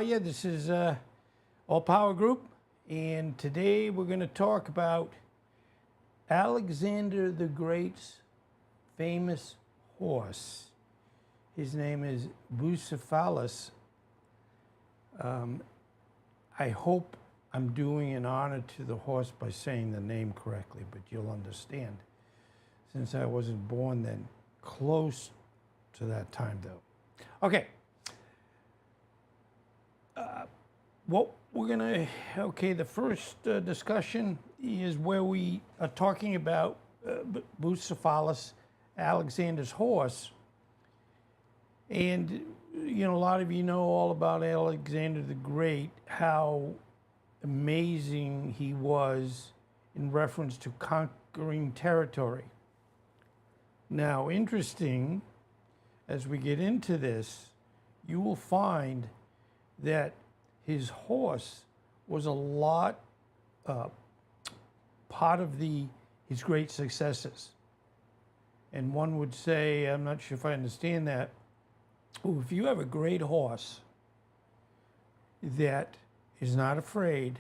Yeah, this is All Power Group, and today we're going to talk about Alexander the Great's famous horse. His name is Bucephalus. I hope I'm doing an honor to the horse by saying the name correctly, but you'll understand since I wasn't born then. Close to that time, though. Okay. What we're gonna, the first discussion is where we are talking about Bucephalus, Alexander's horse. And, a lot of you know all about Alexander the Great, how amazing he was in reference to conquering territory. Now, interesting, as we get into this, you will find that his horse was a lot part of his great successes. And one would say, I'm not sure if I understand that, if you have a great horse that is not afraid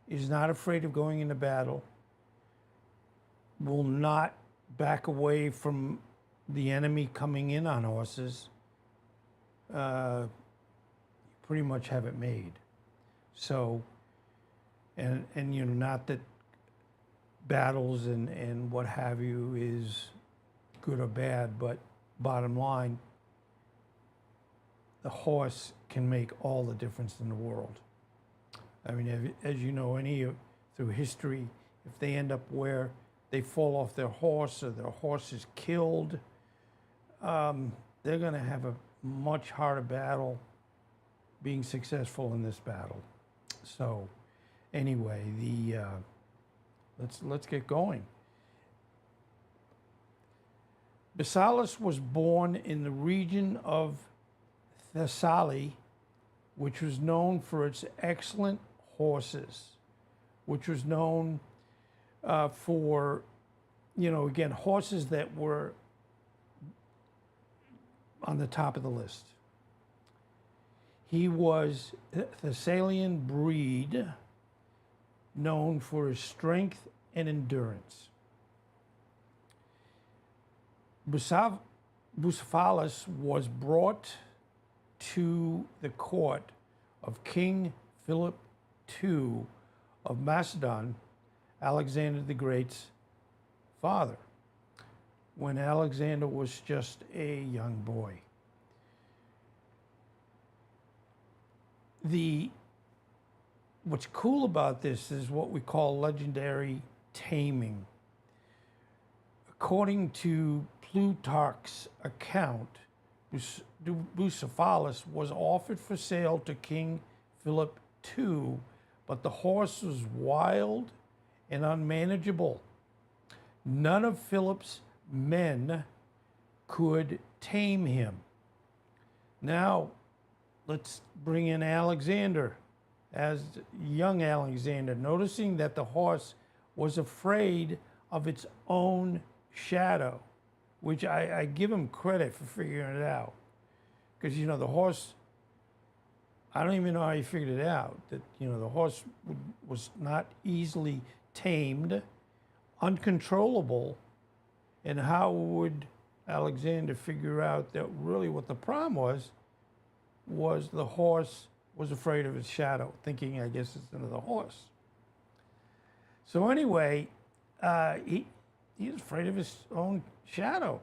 of going into battle, will not back away from the enemy coming in on horses, pretty much have it made. So, and not that battles and what have you is good or bad, but bottom line, the horse can make all the difference in the world. I mean, as you know, through history, if they end up where they fall off their horse or their horse is killed, they're going to have a much harder battle being successful in this battle. So, anyway, let's get going. Bucephalus was born in the region of Thessaly, which was known for its excellent horses, which was known for, again, horses that were on the top of the list. He was a Thessalian breed known for his strength and endurance. Bucephalus was brought to the court of King Philip II of Macedon, Alexander the Great's father, when Alexander was just a young boy. What's cool about this is what we call legendary taming. According to Plutarch's account, Bucephalus was offered for sale to King Philip II, but the horse was wild and unmanageable. None of Philip's men could tame him. Now, let's bring in Alexander as young Alexander, noticing that the horse was afraid of its own shadow, which I give him credit for figuring it out. Because, the horse, I don't even know how he figured it out, that, the horse was not easily tamed, uncontrollable, and how would Alexander figure out that really what the problem was the horse was afraid of its shadow, thinking, I guess, it's another horse. So anyway, he was afraid of his own shadow.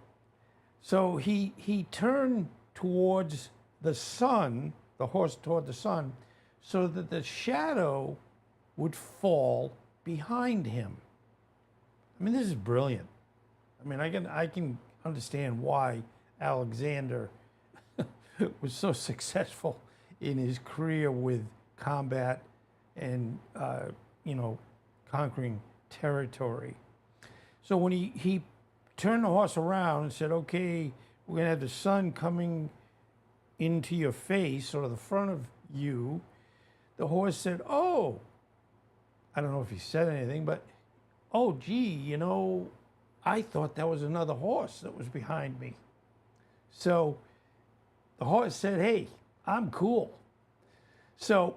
So he turned towards the sun, the horse toward the sun, so that the shadow would fall behind him. I mean, this is brilliant. I mean, I can understand why Alexander was so successful in his career with combat and, conquering territory. So when he turned the horse around and said, okay, we're going to have the sun coming into your face or the front of you, the horse said, oh, I don't know if he said anything, but, oh, gee, I thought that was another horse that was behind me. So the horse said, hey, I'm cool. So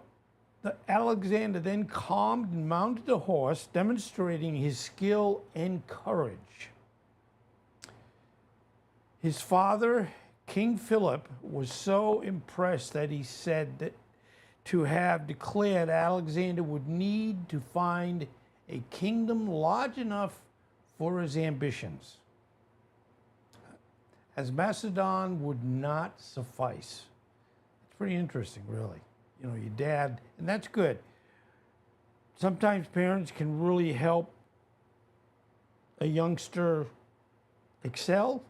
Alexander then calmed and mounted the horse, demonstrating his skill and courage. His father, King Philip, was so impressed that he said that to have declared Alexander would need to find a kingdom large enough for his ambitions, as Macedon would not suffice. It's pretty interesting, really. You know, your dad, and that's good. Sometimes parents can really help a youngster excel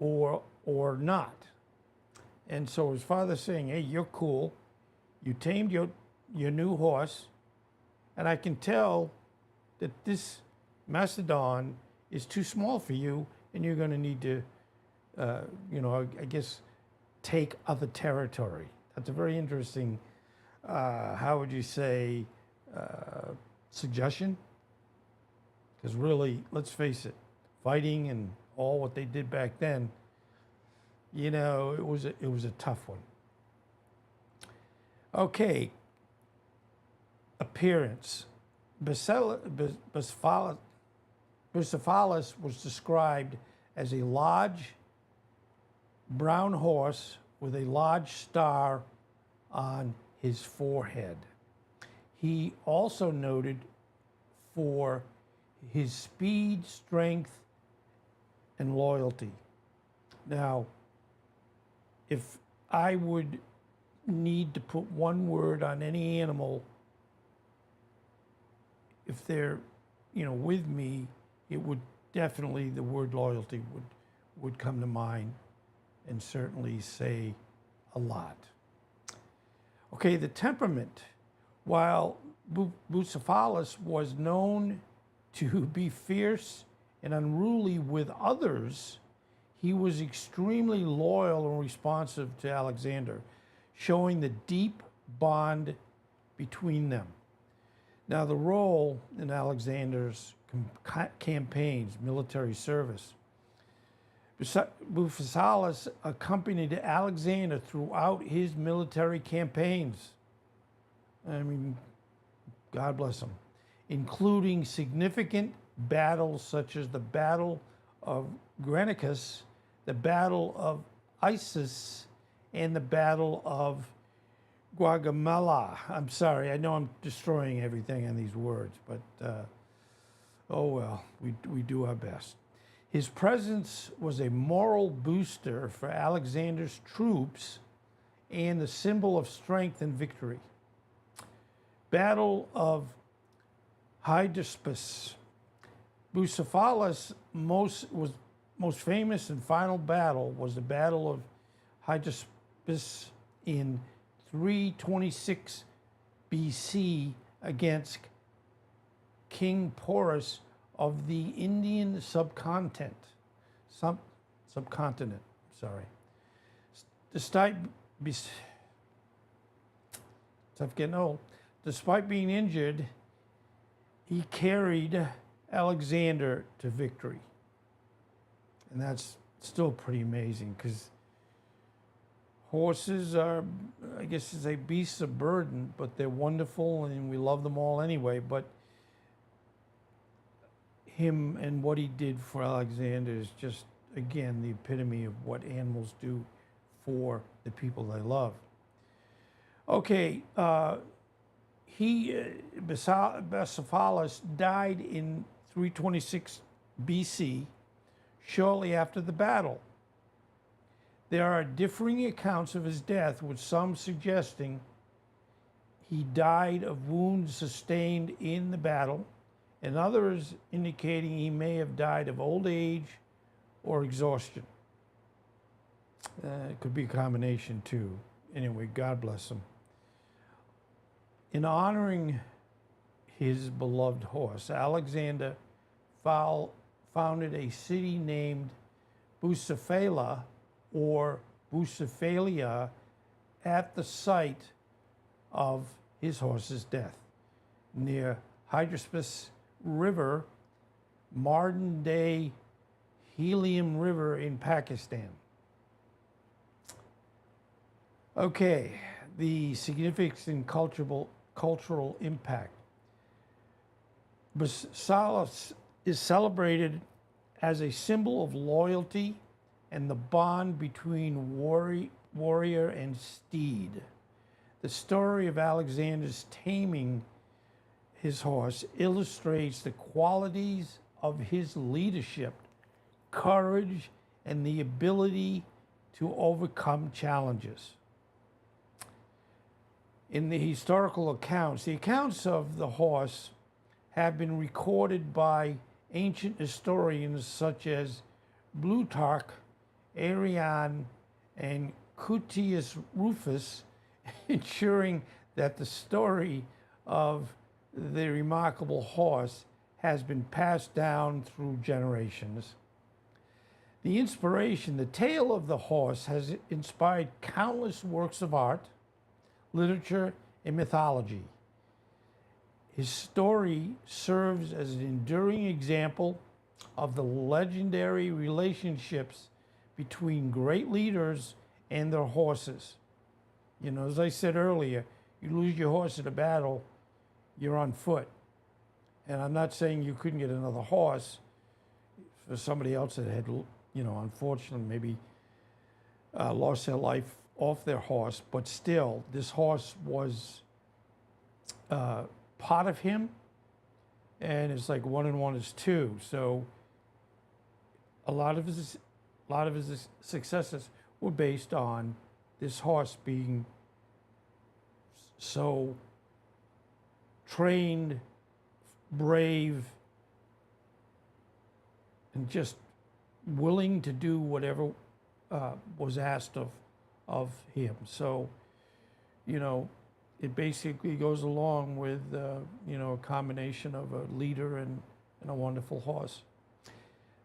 or not. And so his father's saying, hey, you're cool. You tamed your new horse, and I can tell that this Macedon is too small for you, and you're going to need to, I guess, take other territory. That's a very interesting, how would you say, suggestion? Because really, let's face it, fighting and all what they did back then, you know, it was a tough one. Okay, appearance. Bucephalus was described as a large brown horse with a large star on his forehead. He also noted for his speed, strength, and loyalty. Now, if I would need to put one word on any animal, if they're, with me, it would definitely, the word loyalty would come to mind and certainly say a lot. Okay, the temperament. While Bucephalus was known to be fierce and unruly with others, he was extremely loyal and responsive to Alexander, showing the deep bond between them. Now, the role in Alexander's campaigns, military service. Bucephalus accompanied Alexander throughout his military campaigns. I mean, God bless him, including significant battles such as the Battle of Granicus, the Battle of Issus, and the Battle of Gaugamela. I'm sorry, I know I'm destroying everything on these words, but oh well, we do our best. His presence was a moral booster for Alexander's troops and the symbol of strength and victory. Battle of Hydaspes. Bucephalus' most famous and final battle was the Battle of Hydaspes in 326 BC against King Porus of the Indian subcontinent. Despite being injured, he carried Alexander to victory. And that's still pretty amazing because horses are, I guess you say, beasts of burden, but they're wonderful and we love them all anyway. But him and what he did for Alexander is just, again, the epitome of what animals do for the people they love. Okay, Bucephalus died in 326 BC, shortly after the battle. There are differing accounts of his death, with some suggesting he died of wounds sustained in the battle, and others indicating he may have died of old age or exhaustion. It could be a combination too. Anyway, God bless him. In honoring his beloved horse, Alexander founded a city named Bucephala or Bucephalia at the site of his horse's death, near Hydaspes River, modern-day Helium River in Pakistan. Okay, the significant cultural impact. Salas is celebrated as a symbol of loyalty and the bond between warrior and steed. The story of Alexander's taming his horse illustrates the qualities of his leadership, courage, and the ability to overcome challenges. In the historical accounts, the accounts of the horse have been recorded by ancient historians such as Plutarch, Arrian, and Cutius Rufus, ensuring that the story of the remarkable horse has been passed down through generations. The tale of the horse has inspired countless works of art, literature, and mythology. His story serves as an enduring example of the legendary relationships between great leaders and their horses. You know, as I said earlier, you lose your horse in a battle, you're on foot. And I'm not saying you couldn't get another horse for somebody else that had, you know, unfortunately maybe lost their life off their horse, but still, this horse was part of him, and it's like 1 and 1 is 2. So a lot of his successes were based on this horse being so trained, brave, and just willing to do whatever was asked of him. So, you know, it basically goes along with, you know, a combination of a leader and a wonderful horse.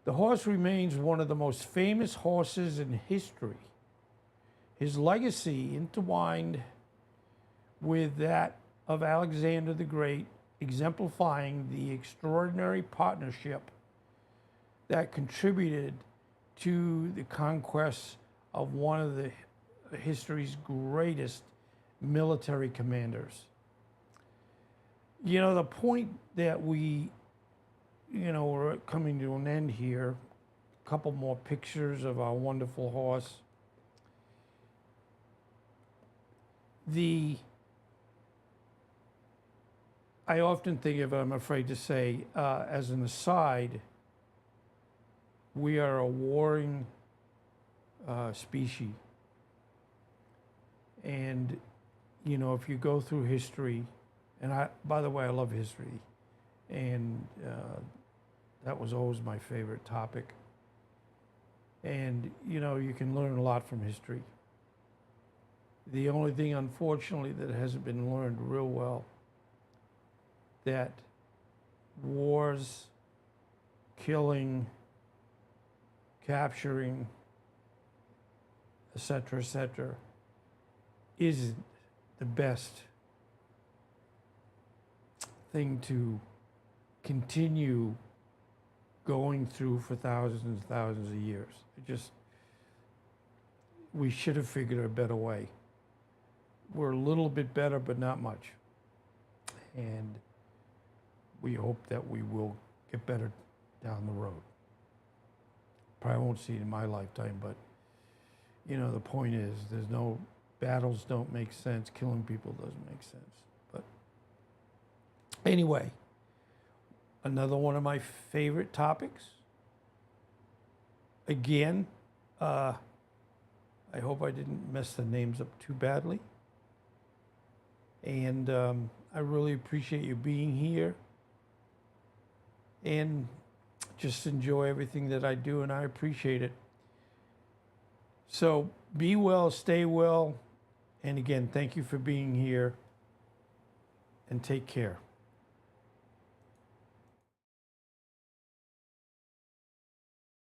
The horse remains one of the most famous horses in history. His legacy, intertwined with that of Alexander the Great, exemplifying the extraordinary partnership that contributed to the conquest of one of the history's greatest military commanders. You know, the point that we, you know, we're coming to an end here. A couple more pictures of our wonderful horse. I often think of it, I'm afraid to say, as an aside, we are a warring species. And, you know, if you go through history, and by the way, I love history, and that was always my favorite topic. And, you know, you can learn a lot from history. The only thing, unfortunately, that hasn't been learned real well, that wars, killing, capturing, et cetera, isn't the best thing to continue going through for thousands and thousands of years. We should have figured a better way. We're a little bit better, but not much. And we hope that we will get better down the road. Probably won't see it in my lifetime, but, you know, the point is, battles don't make sense. Killing people doesn't make sense. But anyway, another one of my favorite topics. Again, I hope I didn't mess the names up too badly. And I really appreciate you being here. And just enjoy everything that I do, and I appreciate it. So be well, stay well. And again, thank you for being here, and take care.